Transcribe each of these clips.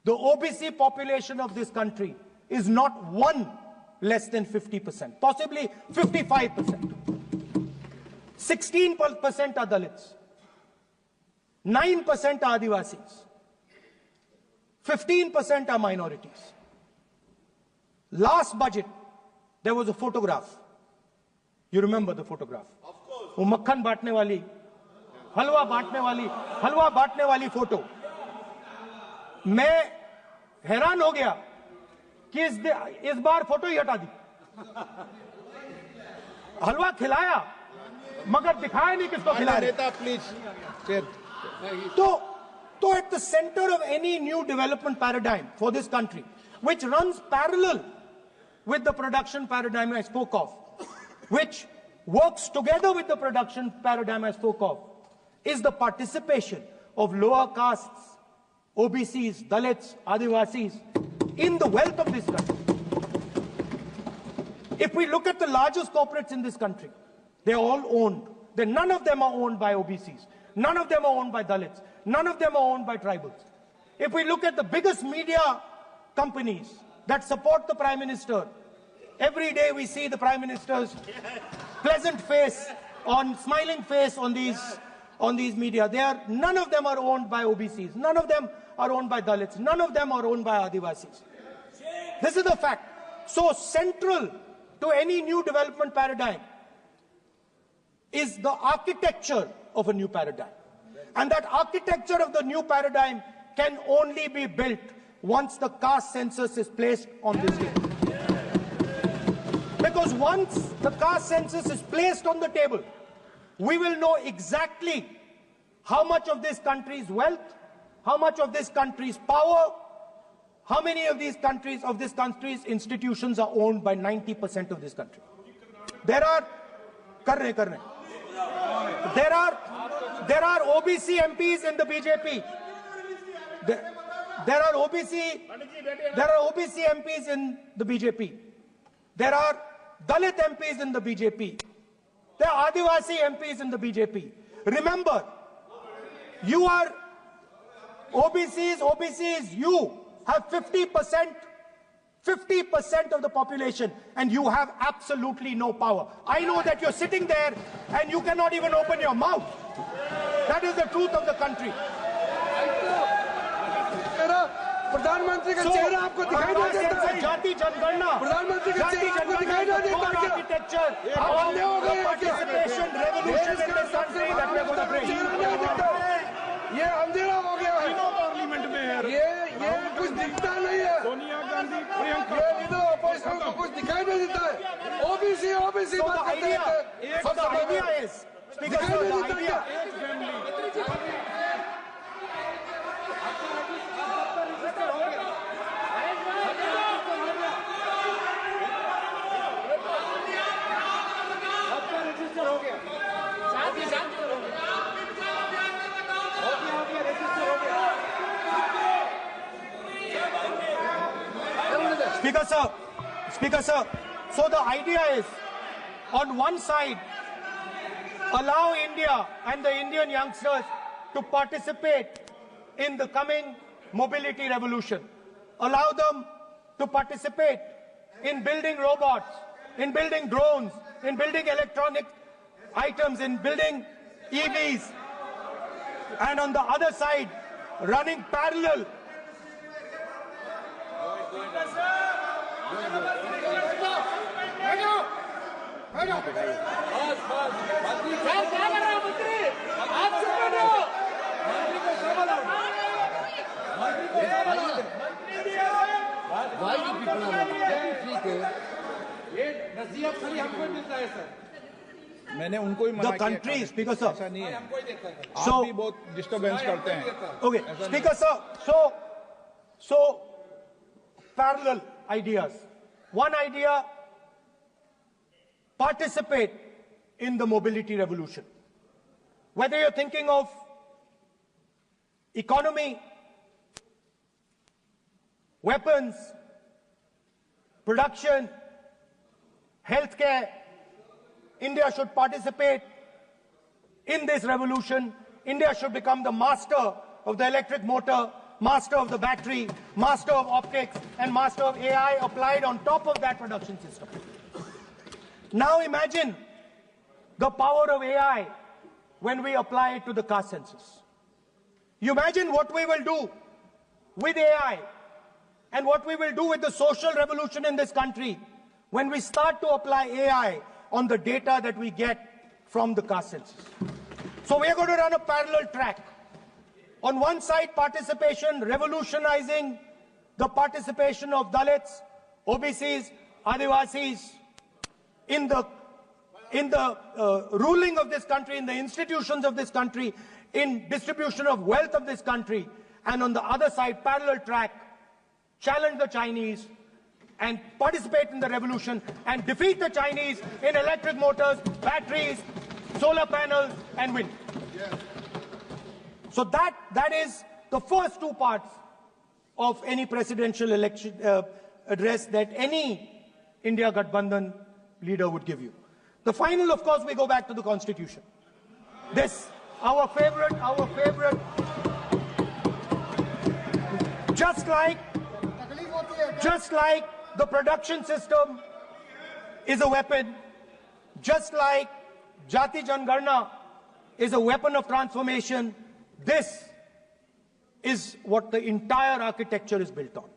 the OBC population of this country is not one less than 50%, possibly 55%. 16% are Dalits, 9% are Adivasis, 15% are minorities. Last budget, there was a photograph. You remember the photograph? Of course. वो मक्खन बांटने वाली, हलवा बांटने वाली photo. मैं हैरान हो गया कि इस बार फोटो ही हटा दी. हलवा खिलाया मगर दिखाया नहीं किसको खिला रहे. प्लीज. तो at the center of any new development paradigm for this country, which runs parallel with the production paradigm I spoke of, which works together with the production paradigm I spoke of, is the participation of lower castes, OBCs, Dalits, Adivasis in the wealth of this country. If we look at the largest corporates in this country, they're all owned. None of them are owned by OBCs. None of them are owned by Dalits. None of them are owned by tribals. If we look at the biggest media companies that support the Prime Minister, every day we see the Prime Minister's pleasant face, smiling face on these media. None of them are owned by OBCs. None of them are owned by Dalits. None of them are owned by Adivasis. This is the fact. So central to any new development paradigm is the architecture of a new paradigm. And that architecture of the new paradigm can only be built once the caste census is placed on this day. Because once the caste census is placed on the table, we will know exactly how much of this country's wealth, how much of this country's power, how many of this country's institutions are owned by 90% of this country. There are OBC MPs in the BJP. There are OBC MPs in the BJP. There are Dalit MPs in the BJP. There are Adivasi MPs in the BJP. Remember, you are OBCs, you have 50% of the population and you have absolutely no power. I know that you're sitting there and you cannot even open your mouth. That is the truth of the country. प्रधानमंत्री का चेहरा आपको दिखाई नहीं देता है. जाति जनगणना, प्रधानमंत्री का चेहरा आपको दिखाई नहीं देता है. Architecture, participation, revolution in this country that we are going to bring. ये अंधेरा हो गया है. पार्लियामेंट में है. ये कुछ दिखता नहीं है. सोनिया गांधी, प्रियंका, ये इधर अपोजिशन को कुछ दिखाई नहीं देता है. ओबीसी बात करते हैं. So the idea is, Speaker sir, the idea. Speaker sir, so the idea is, on one side, allow India and the Indian youngsters to participate in the coming mobility revolution. Allow them to participate in building robots, in building drones, in building electronic items, in building EVs. And on the other side, running parallel. मैंने उनको ही मना किया. The country, Speaker sir. ऐसा नहीं है. So आप भी बहुत डिस्टर्बेंस करते हैं. Okay, Speaker sir. So parallel ideas. One idea: participate in the mobility revolution. Whether you're thinking of economy, weapons, production, healthcare, India should participate in this revolution. India should become the master of the electric motor, master of the battery, master of optics, and master of AI applied on top of that production system. Now imagine the power of AI when we apply it to the caste census. You imagine what we will do with AI and what we will do with the social revolution in this country when we start to apply AI on the data that we get from the caste census. So we are going to run a parallel track. On one side, participation, revolutionizing the participation of Dalits, OBCs, Adivasis in the ruling of this country, in the institutions of this country, in distribution of wealth of this country. And on the other side, parallel track, challenge the Chinese and participate in the revolution and defeat the Chinese in electric motors, batteries, solar panels, and wind. Yes. So that is the first two parts of any presidential election address that any India Gathbandhan leader would give you. The final, of course, we go back to the Constitution. This, our favorite, just like the production system is a weapon, just like Jati Jangarna is a weapon of transformation, this is what the entire architecture is built on.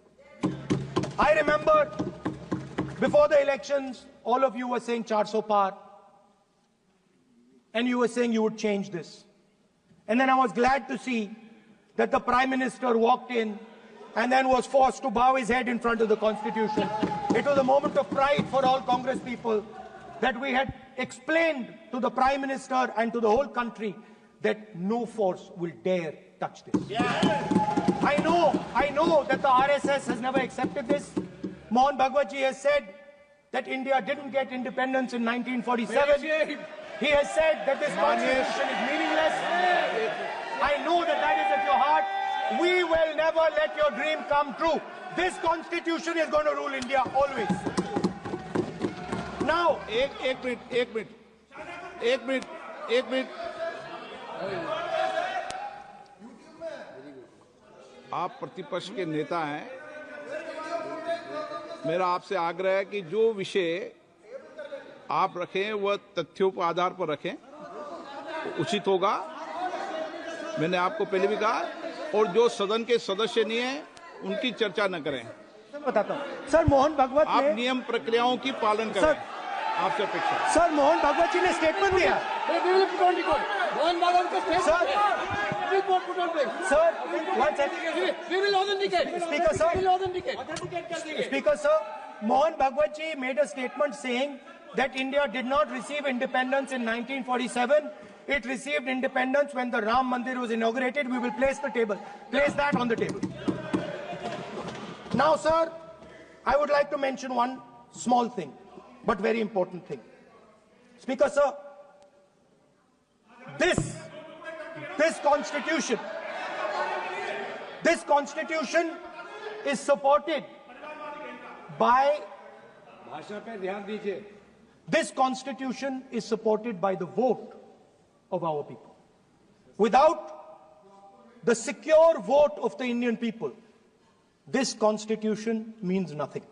I remember before the elections, all of you were saying 400 par, and you were saying you would change this. And then I was glad to see that the Prime Minister walked in and then was forced to bow his head in front of the Constitution. It was a moment of pride for all Congress people that we had explained to the Prime Minister and to the whole country that no force will dare touch this. Yeah. I know that the RSS has never accepted this. Mohan Bhagwatji has said that India didn't get independence in 1947. He has said that this constitution is meaningless. I know that that is at your heart. We will never let your dream come true. This constitution is going to rule India always. Now, एक minute आप प्रतिपक्ष के नेता हैं, मेरा आपसे आग्रह है कि जो विषय आप रखें वह तथ्यों पर आधार पर रखें, उचित होगा। मैंने आपको पहले भी कहा, और जो सदन के सदस्य नहीं हैं उनकी चर्चा न करें। बताता हूं सर, मोहन भागवत आप नियम प्रक्रियाओं की पालन करें, आपसे अपेक्षा। सर, मोहन भागवत जी ने स्टेटमेंट दिया। मोहन भागवत का Speaker sir, Mohan Bhagwat ji made a statement saying that India did not receive independence in 1947. It received independence when the Ram Mandir was inaugurated. We will place that on the table. Now, sir, I would like to mention one small thing, but very important thing. Speaker sir, this constitution is supported by this constitution is supported by the vote of our people. Without the secure vote of the Indian people, this constitution means nothing.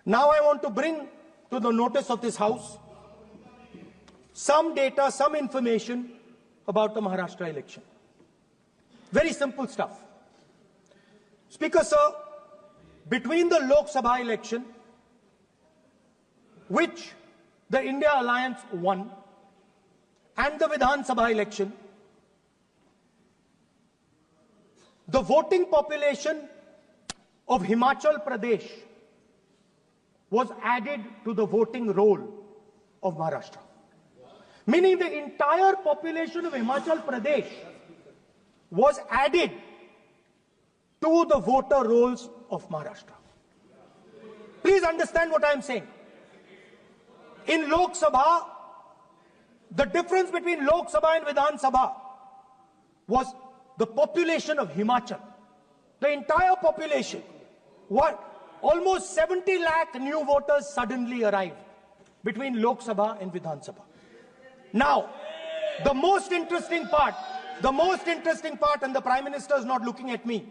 Now I want to bring to the notice of this House some data, some information about the Maharashtra election. Very simple stuff. Speaker sir, between the Lok Sabha election, which the India Alliance won, and the Vidhan Sabha election, the voting population of Himachal Pradesh was added to the voting roll of Maharashtra. Meaning the entire population of Himachal Pradesh was added to the voter rolls of Maharashtra. Please understand what I am saying. In Lok Sabha, the difference between Lok Sabha and Vidhan Sabha was the population of Himachal. The entire population. Almost 70 lakh new voters suddenly arrived between Lok Sabha and Vidhan Sabha. Now, the most interesting part, and the Prime Minister is not looking at me,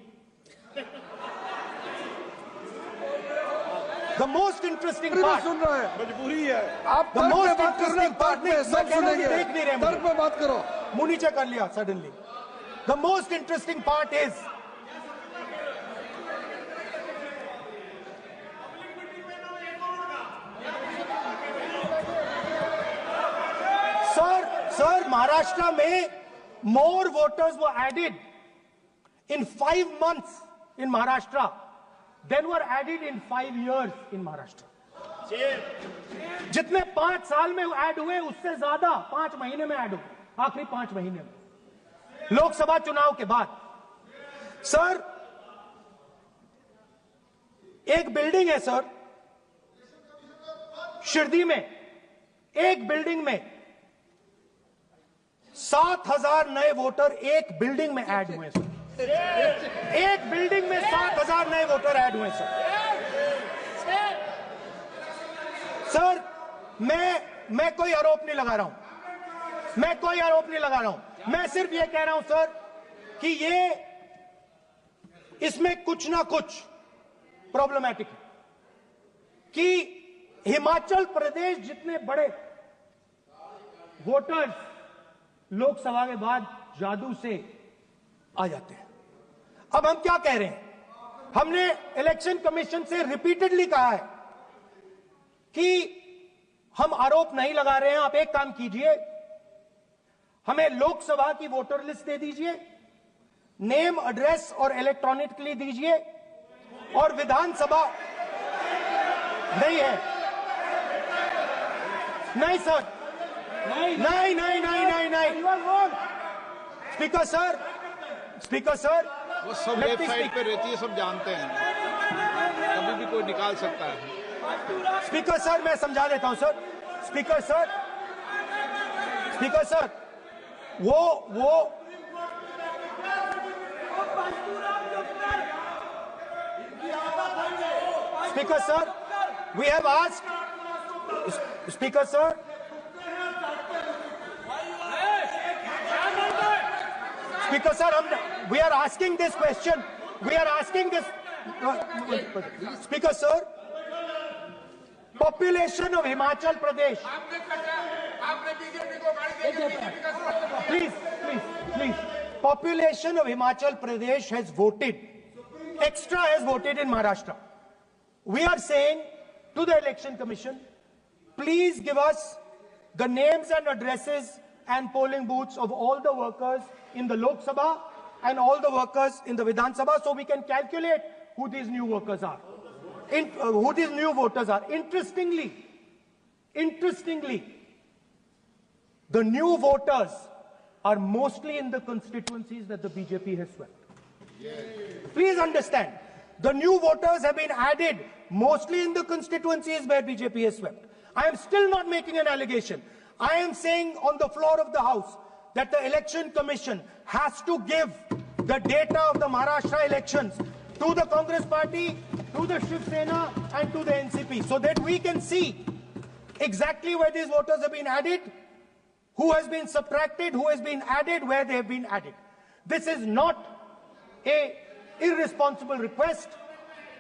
The most interesting फिर भी part. सुन रहा है, मजबूरी है। आप The तर्क पे most बात कर रहे हैं, interesting तर्क part पे नहीं, सब मैं कह रहा हूं, सुनेंगे, देख नहीं रहे मुझे। तर्क पे बात करो। मुंह नीचे कर लिया suddenly. The most interesting part is Sir, Maharashtra में more voters were added in 5 months in Maharashtra than were added in 5 years in Maharashtra. जितने 5 साल में ऐड हुए उससे ज्यादा 5 महीने में ऐड हुए, आखिरी 5 महीने में लोकसभा चुनाव के बाद। सर, एक बिल्डिंग है सर शिरडी में, एक बिल्डिंग में 7,000 नए वोटर एक बिल्डिंग में ऐड हुए सर। एक बिल्डिंग में 7,000 नए वोटर ऐड हुए सर। सर, मैं कोई आरोप नहीं लगा रहा हूं, मैं कोई आरोप नहीं लगा रहा हूं, मैं सिर्फ ये कह रहा हूं सर कि ये इसमें कुछ ना कुछ प्रॉब्लमैटिक है कि हिमाचल प्रदेश जितने बड़े वोटर्स लोकसभा के बाद जादू से आ जाते हैं। अब हम क्या कह रहे हैं, हमने इलेक्शन कमीशन से रिपीटेडली कहा है कि हम आरोप नहीं लगा रहे हैं, आप एक काम कीजिए, हमें लोकसभा की वोटर लिस्ट दे दीजिए, नेम एड्रेस और इलेक्ट्रॉनिकली दीजिए, और विधानसभा नहीं है। नहीं सर, नहीं नहीं नहीं नहीं नहीं नहीं स्पीकर सर वो सब वेबसाइट पे रहती है, सब जानते हैं, कभी भी कोई निकाल सकता है। स्पीकर सर, मैं समझा देता हूं सर। स्पीकर सर, वो speaker sir, we have asked, speaker sir, Speaker sir, we are asking this question. We are asking this. Speaker sir, population of Himachal Pradesh. Please. Population of Himachal Pradesh has voted. Extra has voted in Maharashtra. We are saying to the Election Commission, please give us the names and addresses and polling booths of all the workers in the Lok Sabha and all the workers in the Vidhan Sabha, so we can calculate who these new workers are, who these new voters are. Interestingly, the new voters are mostly in the constituencies that the BJP has swept. Please understand, the new voters have been added mostly in the constituencies where BJP has swept. I am still not making an allegation. I am saying on the floor of the House that the Election Commission has to give the data of the Maharashtra elections to the Congress Party, to the Shiv Sena and to the NCP, so that we can see exactly where these voters have been added, who has been subtracted, who has been added, where they have been added. This is not an irresponsible request.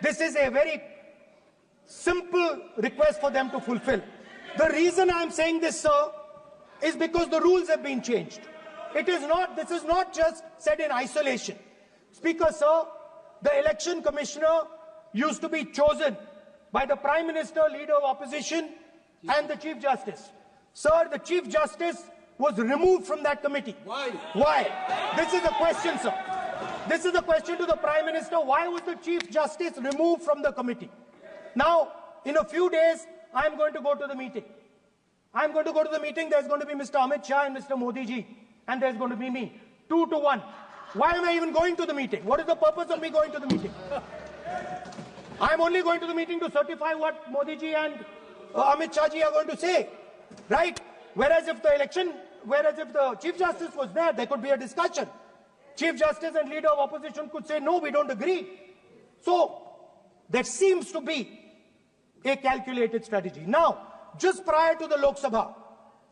This is a very simple request for them to fulfill. The reason I am saying this, sir, is because the rules have been changed. This is not just said in isolation. Speaker, sir, the election commissioner used to be chosen by the Prime Minister, Leader of Opposition, and the Chief Justice. Sir, the Chief Justice was removed from that committee. Why? Why? This is a question, sir. This is a question to the Prime Minister. Why was the Chief Justice removed from the committee? Now, in a few days, I am going to go to the meeting. I'm going to go to the meeting. There's going to be Mr. Amit Shah and Mr. Modi ji. And there's going to be me. 2 to 1. Why am I even going to the meeting? What is the purpose of me going to the meeting? I'm only going to the meeting to certify what Modi ji and Amit Shah ji are going to say. Right? Whereas if the Chief Justice was there, there could be a discussion. Chief Justice and Leader of Opposition could say, no, we don't agree. So, there seems to be a calculated strategy. Now, just prior to the Lok Sabha,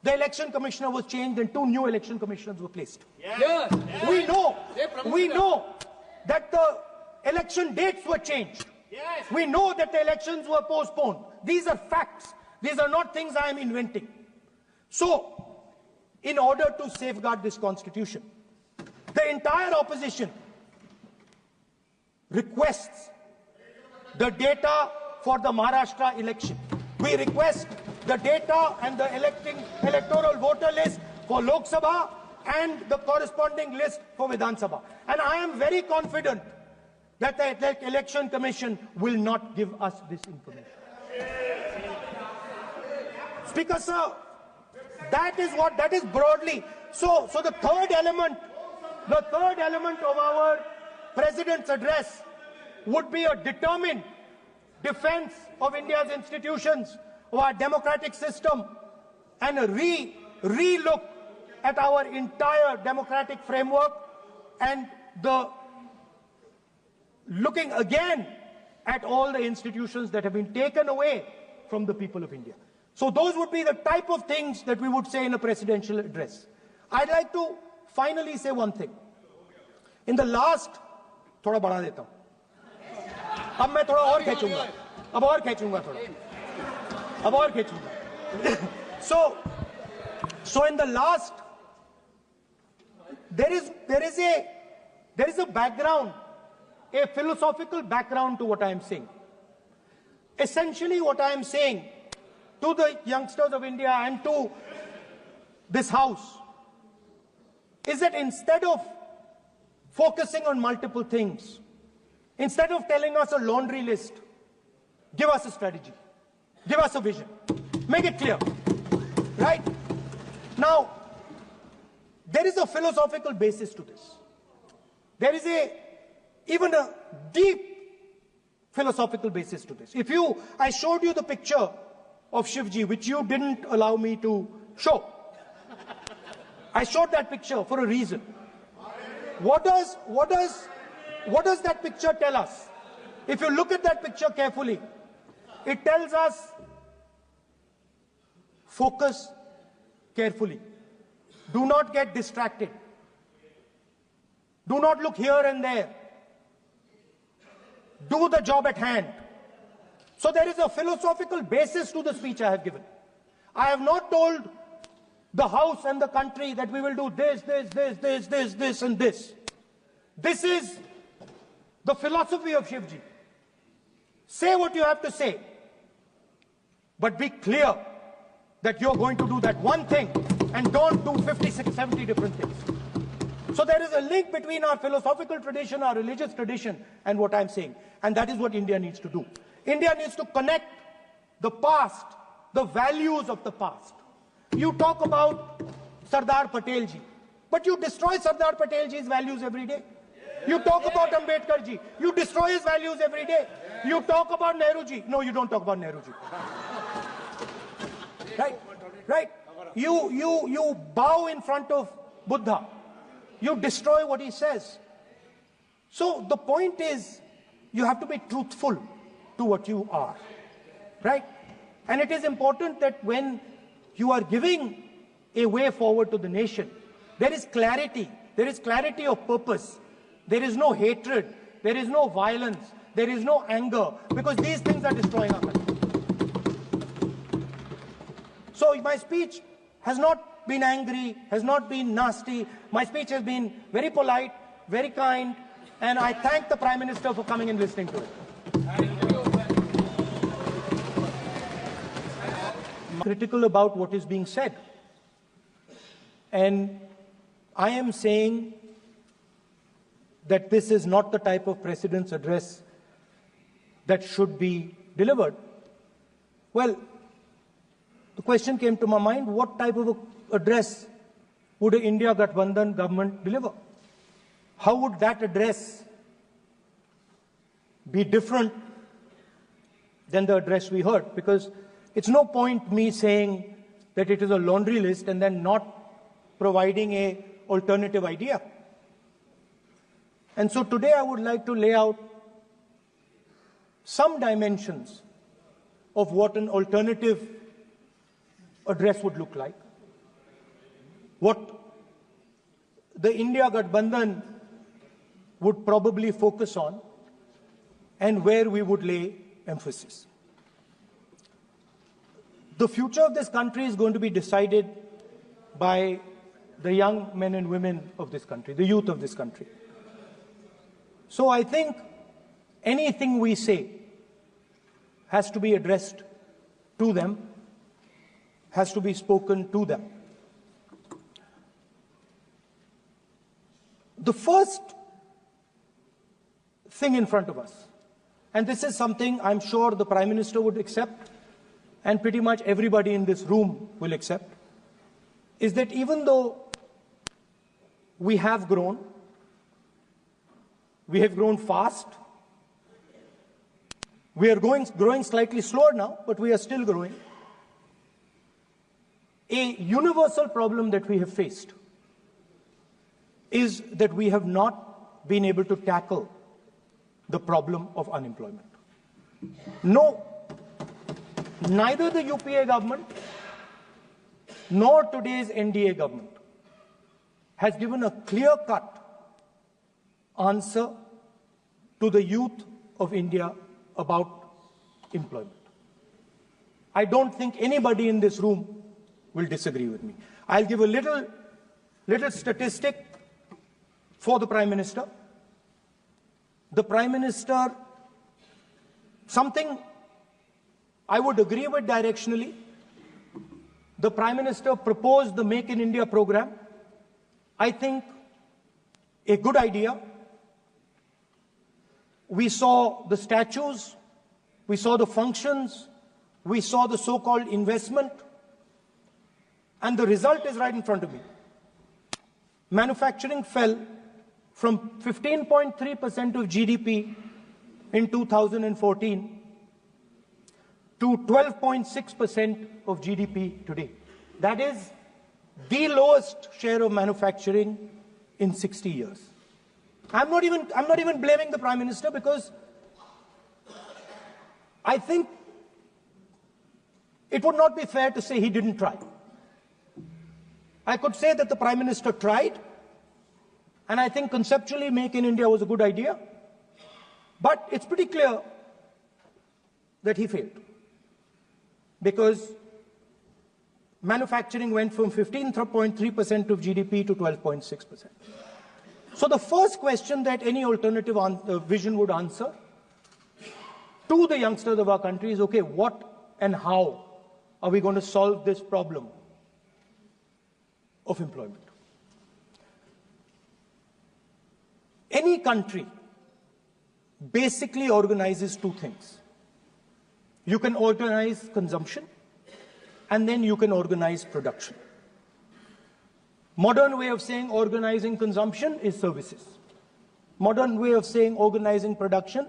the election commissioner was changed and 2 new election commissioners were placed. Yes. We know that the election dates were changed. Yes. We know that the elections were postponed. These are facts. These are not things I am inventing. So, in order to safeguard this constitution, the entire opposition requests the data for the Maharashtra election. We request the data and the electoral voter list for Lok Sabha and the corresponding list for Vidhan Sabha. And I am very confident that the Election Commission will not give us this information. Speaker, sir, that is broadly. So the third element of our President's address would be a determined defense of India's institutions, of our democratic system, and a re-look at our entire democratic framework, and the looking again at all the institutions that have been taken away from the people of India. So those would be the type of things that we would say in a presidential address. I'd like to finally say one thing. In the last, थोड़ा बढ़ा देता हूँ. अब मैं थोड़ा और खींचूंगा. अब और खींचूंगा थोड़ा. अब और खींचूंगा. So in the last, there is a background, a philosophical background to what I am saying. Essentially, what I am saying to the youngsters of India and to this House is that instead of focusing on multiple things, instead of telling us a laundry list, give us a strategy, give us a vision, make it clear, right? Now, there is a philosophical basis to this. There is even a deep philosophical basis to this. I showed you the picture of Shivji, which you didn't allow me to show. I showed that picture for a reason. What does that picture tell us? If you look at that picture carefully, it tells us focus carefully. Do not get distracted. Do not look here and there. Do the job at hand. So there is a philosophical basis to the speech I have given. I have not told the House and the country that we will do this, and this. This is the philosophy of Shivji. Say what you have to say, but be clear that you're going to do that one thing and don't do 56, 70 different things. So there is a link between our philosophical tradition, our religious tradition, and what I'm saying. And that is what India needs to do. India needs to connect the past, the values of the past. You talk about Sardar Patel ji, but you destroy Sardar Patel ji's values every day. You talk about Ambedkar ji, you destroy his values every day. You talk about Nehru ji. No, you don't talk about Nehru ji. Right? You bow in front of Buddha. You destroy what he says. So the point is, you have to be truthful to what you are, right? And it is important that when you are giving a way forward to the nation, there is clarity of purpose. There is no hatred, there is no violence, there is no anger, because these things are destroying our country. So my speech has not been angry, has not been nasty. My speech has been very polite, very kind, and I thank the Prime Minister for coming and listening to it. Critical about what is being said. And I am saying that this is not the type of President's address that should be delivered. Well, the question came to my mind, what type of address would an India Gathbandhan government deliver? How would that address be different than the address we heard? Because it's no point me saying that it is a laundry list and then not providing an alternative idea. And so today I would like to lay out some dimensions of what an alternative address would look like. What the India Gathbandhan would probably focus on. and where we would lay emphasis. The future of this country is going to be decided by the young men and women of this country, the youth of this country. So I think anything we say has to be addressed to them, has to be spoken to them. The first thing in front of us, and this is something I'm sure the Prime Minister would accept, and pretty much everybody in this room will accept, is that even though we have grown fast, we are growing slightly slower now, but we are still growing. A universal problem that we have faced is that we have not been able to tackle the problem of unemployment. No, neither the UPA government nor today's NDA government has given a clear-cut answer to the youth of India about employment. I don't think anybody in this room will disagree with me. I'll give a little statistic for the Prime Minister. The Prime Minister, something I would agree with directionally. The Prime Minister proposed the Make in India program. I think a good idea. We saw the statues, we saw the functions, we saw the so-called investment, and the result is right in front of me. Manufacturing fell from 15.3% of GDP in 2014 to 12.6% of GDP today. That is the lowest share of manufacturing in 60 years. I'm not even blaming the Prime Minister, because I think it would not be fair to say he didn't try. I could say that the Prime Minister tried, and I think conceptually Make in India was a good idea, but it's pretty clear that he failed, because manufacturing went from 15.3% of GDP to 12.6%. So the first question that any alternative vision would answer to the youngsters of our country is, okay, what and how are we going to solve this problem of employment? Any country basically organizes two things. You can organize consumption, and then you can organize production. Modern way of saying organizing consumption is services. Modern way of saying organizing production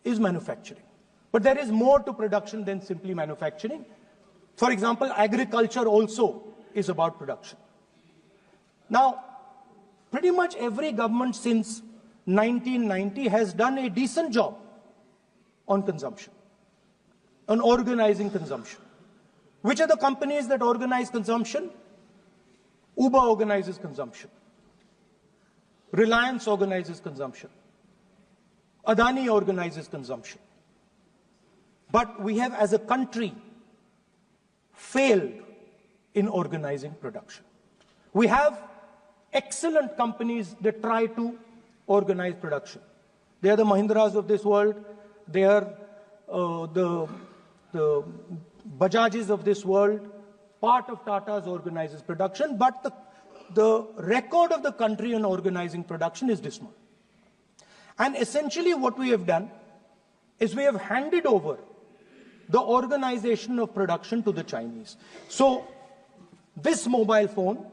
is manufacturing. But there is more to production than simply manufacturing. For example, agriculture also is about production. Now, pretty much every government since 1990 has done a decent job on consumption, on organizing consumption. Which are the companies that organize consumption? Uber organizes consumption. Reliance organizes consumption. Adani organizes consumption. But we have, as a country, failed in organizing production. We have excellent companies that try to organize production. They are the Mahindras of this world. They are the Bajajs of this world. Part of Tata's organizes production, but the record of the country on organizing production is dismal. And essentially what we have done is we have handed over the organization of production to the Chinese. So this mobile phone,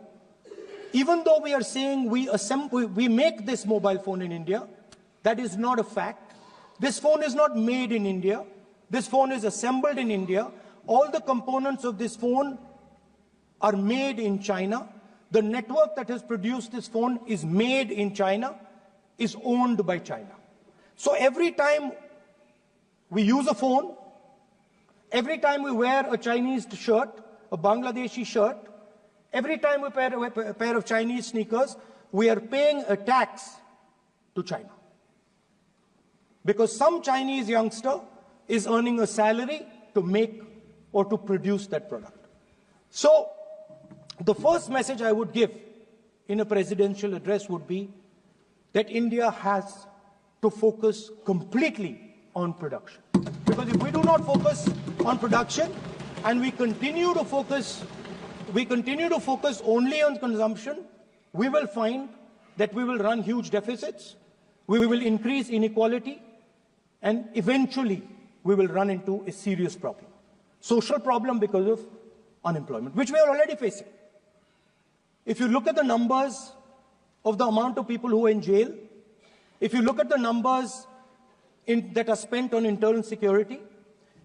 even though we are saying we make this mobile phone in India, that is not a fact. This phone is not made in India. This phone is assembled in India. All the components of this phone are made in China. The network that has produced this phone is made in China, is owned by China. So every time we use a phone, every time we wear a Chinese shirt, a Bangladeshi shirt, every time we wear a pair of Chinese sneakers, we are paying a tax to China. because some Chinese youngster is earning a salary to make or to produce that product. So the first message I would give in a presidential address would be that India has to focus completely on production. Because if we do not focus on production and we continue to focus only on consumption, we will find that we will run huge deficits, we will increase inequality, and eventually we will run into a serious problem. Social problem because of unemployment, which we are already facing. If you look at the numbers of the amount of people who are in jail, if you look at the numbers that are spent on internal security,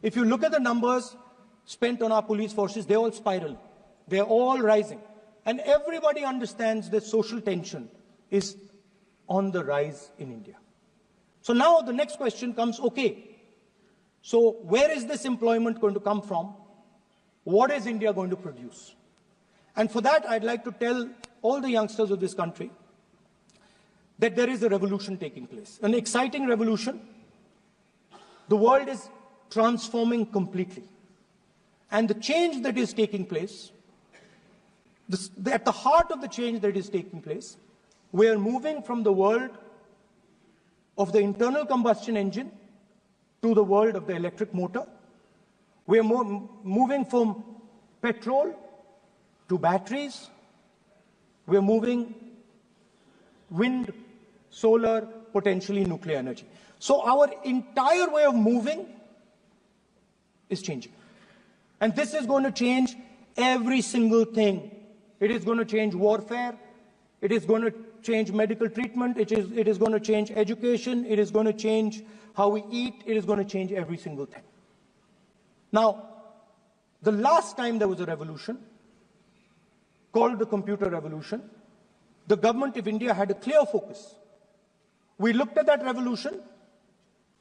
if you look at the numbers spent on our police forces, they're all spiraling. They're all rising. And everybody understands that social tension is on the rise in India. So now the next question comes, okay, so where is this employment going to come from? What is India going to produce? And for that, I'd like to tell all the youngsters of this country that there is a revolution taking place, an exciting revolution. The world is transforming completely. And the change that is taking place, at the heart of the change that is taking place, we are moving from the world of the internal combustion engine to the world of the electric motor. We are moving from petrol to batteries. We are moving wind, solar, potentially nuclear energy. So our entire way of moving is changing. And this is going to change every single thing. It is going to change warfare. It is going to change medical treatment. It is going to change education. It is going to change how we eat. It is going to change every single thing. Now, the last time there was a revolution, called the computer revolution, the government of India had a clear focus. We looked at that revolution.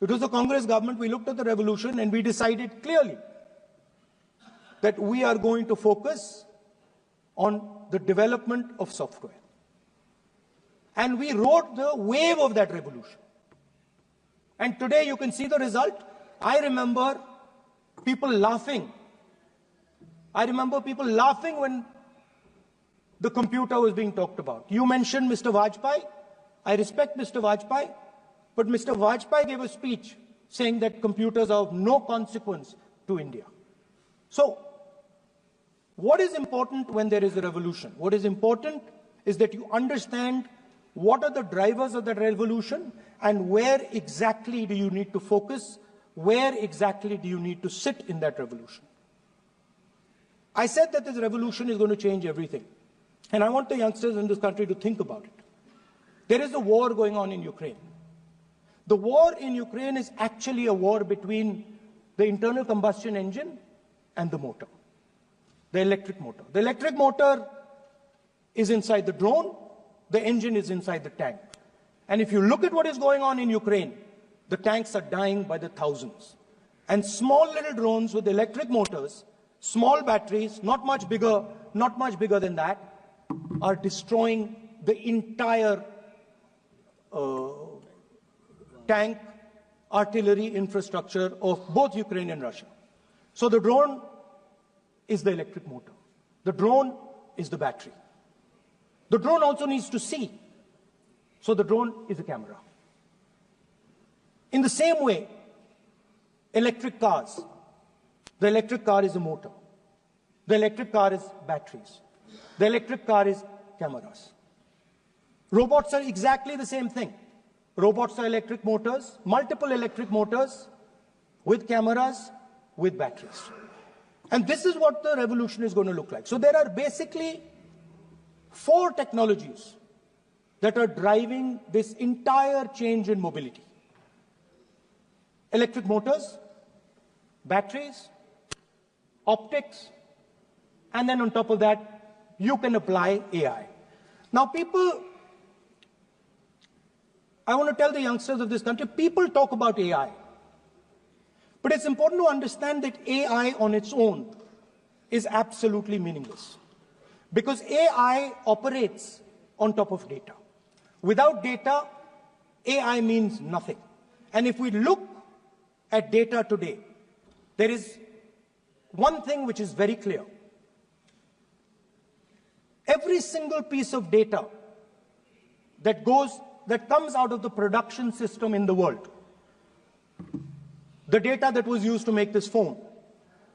It was the Congress government. We looked at the revolution and we decided clearly that we are going to focus on the development of software. And we rode the wave of that revolution. And today you can see the result. I remember people laughing. I remember people laughing when the computer was being talked about. You mentioned Mr. Vajpayee. I respect Mr. Vajpayee, but Mr. Vajpayee gave a speech saying that computers are of no consequence to India. So, what is important when there is a revolution? What is important is that you understand what are the drivers of that revolution and where exactly do you need to focus, where exactly do you need to sit in that revolution. I said that this revolution is going to change everything. And I want the youngsters in this country to think about it. There is a war going on in Ukraine. The war in Ukraine is actually a war between the internal combustion engine and the motor, the electric motor. The electric motor is inside the drone, the engine is inside the tank. And if you look at what is going on in Ukraine, the tanks are dying by the thousands. And small little drones with electric motors, small batteries, not much bigger than that, are destroying the entire tank artillery infrastructure of both Ukraine and Russia. So the drone is the electric motor. The drone is the battery. The drone also needs to see. So the drone is a camera. In the same way, electric cars. The electric car is a motor. The electric car is batteries. The electric car is cameras. Robots are exactly the same thing. Robots are electric motors, multiple electric motors with cameras, with batteries. And this is what the revolution is going to look like. So there are basically 4 technologies that are driving this entire change in mobility. Electric motors, batteries, optics, and then on top of that, you can apply AI. Now I want to tell the youngsters of this country, people talk about AI. But it's important to understand that AI on its own is absolutely meaningless. Because AI operates on top of data. Without data, AI means nothing. And if we look at data today, there is one thing which is very clear. Every single piece of data that comes out of the production system in the world, the data that was used to make this phone,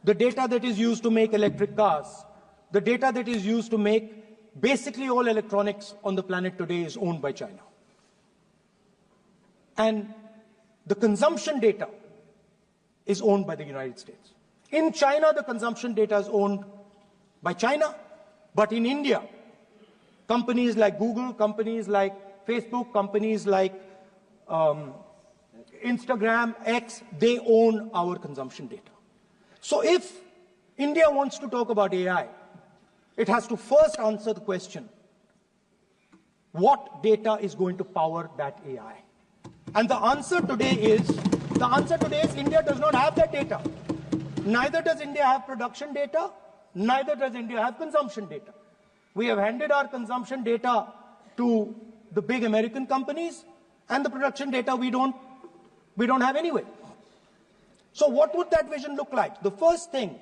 the data that is used to make electric cars, the data that is used to make basically all electronics on the planet today is owned by China. And the consumption data is owned by the United States. In China, the consumption data is owned by China, but in India, companies like Google, companies like Facebook, companies like Instagram, X, they own our consumption data. So if India wants to talk about AI, it has to first answer the question, what data is going to power that AI? And the answer today is India does not have that data. Neither does India have production data, neither does India have consumption data. We have handed our consumption data to the big American companies, and the production data we don't have anyway. So what would that vision look like? The first thing,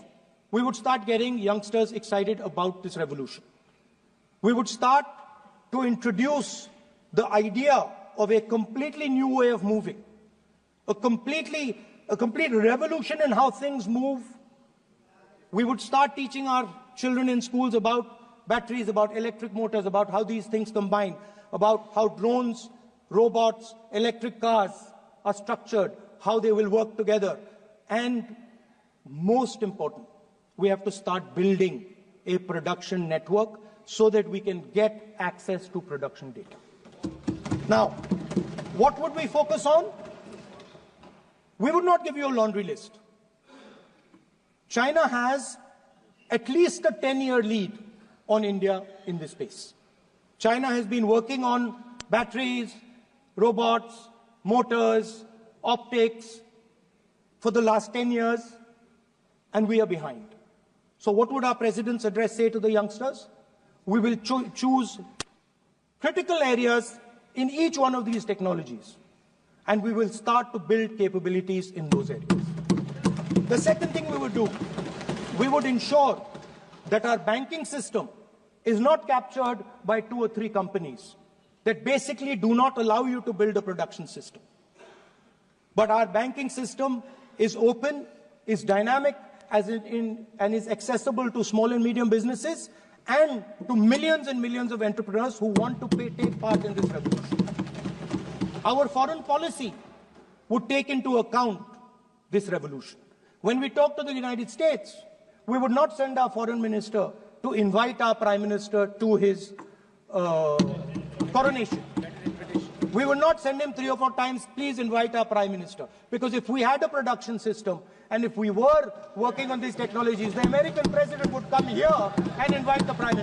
we would start getting youngsters excited about this revolution. We would start to introduce the idea of a completely new way of moving, a complete revolution in how things move. We would start teaching our children in schools about batteries, about electric motors, about how these things combine, about how drones, robots, electric cars are structured, how they will work together. And most important, we have to start building a production network so that we can get access to production data. Now, what would we focus on? We would not give you a laundry list. China has at least a 10-year lead on India in this space. China has been working on batteries, robots, motors, optics for the last 10 years, and we are behind. So what would our president's address say to the youngsters? We will choose critical areas in each one of these technologies, and we will start to build capabilities in those areas. The second thing we would do, we would ensure that our banking system is not captured by 2 or 3 companies that basically do not allow you to build a production system. But our banking system is open, is dynamic, and is accessible to small and medium businesses and to millions and millions of entrepreneurs who want to take part in this revolution. Our foreign policy would take into account this revolution. When we talk to the United States, we would not send our foreign minister to invite our prime minister to his coronation. We would not send him 3 or 4 times, please invite our prime minister. Because if we had a production system and if we were working on these technologies, the American president would come here and invite the prime minister.